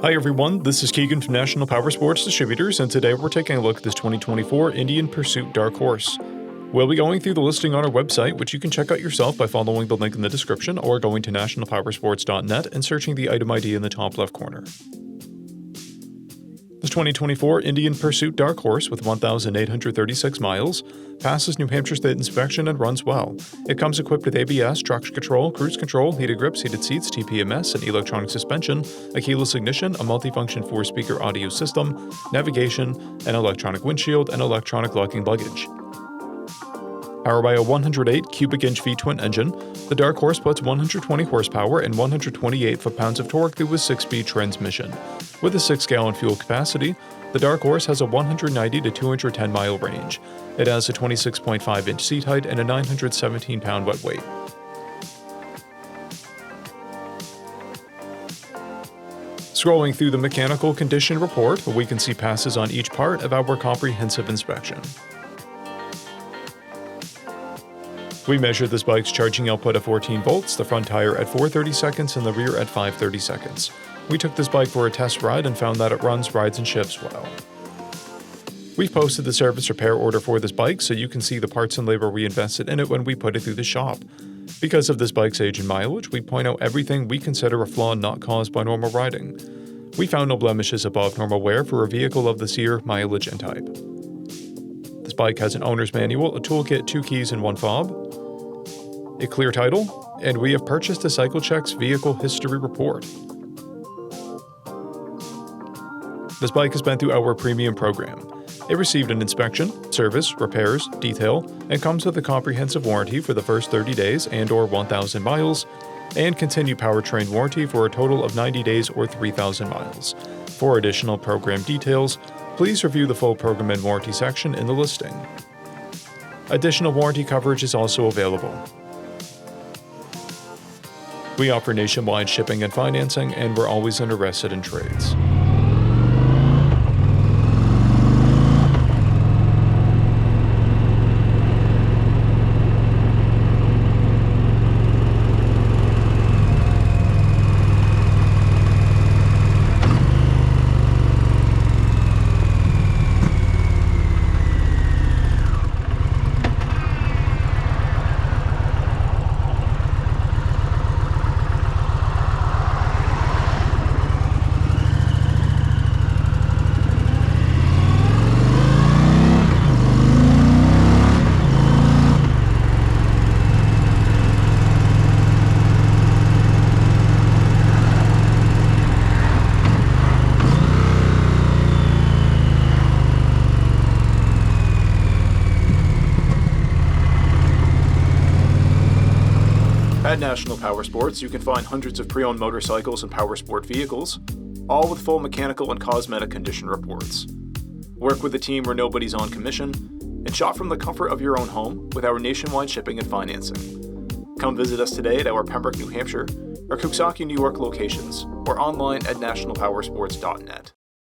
Hi everyone, this is Keegan from National Powersports Distributors, and today we're taking a look at this 2024 Indian Pursuit Dark Horse. We'll be going through the listing on our website, which you can check out yourself by following the link in the description or going to nationalpowersports.net and searching the item ID in the top left corner. This 2024 Indian Pursuit Dark Horse with 1,836 miles passes New Hampshire State inspection and runs well. It comes equipped with ABS, traction control, cruise control, heated grips, heated seats, TPMS, an electronic suspension, a keyless ignition, a multifunction 4-speaker audio system, navigation, an electronic windshield, and electronic locking luggage. Powered by a 108 cubic inch V-twin engine, the Dark Horse puts 120 horsepower and 128 foot-pounds of torque through a 6-speed transmission. With a 6-gallon fuel capacity, the Dark Horse has a 190 to 210 mile range. It has a 26.5 inch seat height and a 917 pound wet weight. Scrolling through the mechanical condition report, we can see passes on each part of our comprehensive inspection. We measured this bike's charging output at 14 volts, the front tire at 430 seconds, and the rear at 530 seconds. We took this bike for a test ride and found that it runs, rides, and shifts well. We've posted the service repair order for this bike so you can see the parts and labor we invested in it when we put it through the shop. Because of this bike's age and mileage, we point out everything we consider a flaw not caused by normal riding. We found no blemishes above normal wear for a vehicle of this year, mileage, and type. This bike has an owner's manual, a toolkit, 2 keys, and 1 fob, a clear title, and we have purchased a CycleCheck's vehicle history report. This bike has been through our premium program. It received an inspection, service, repairs, detail, and comes with a comprehensive warranty for the first 30 days and/or 1,000 miles, and continued powertrain warranty for a total of 90 days or 3,000 miles. For additional program details, please review the full program and warranty section in the listing. Additional warranty coverage is also available. We offer nationwide shipping and financing, and we're always interested in trades. At National Powersports, you can find hundreds of pre-owned motorcycles and powersport vehicles, all with full mechanical and cosmetic condition reports. Work with a team where nobody's on commission, and shop from the comfort of your own home with our nationwide shipping and financing. Come visit us today at our Pembroke, New Hampshire, or Coxsackie, New York locations, or online at nationalpowersports.net.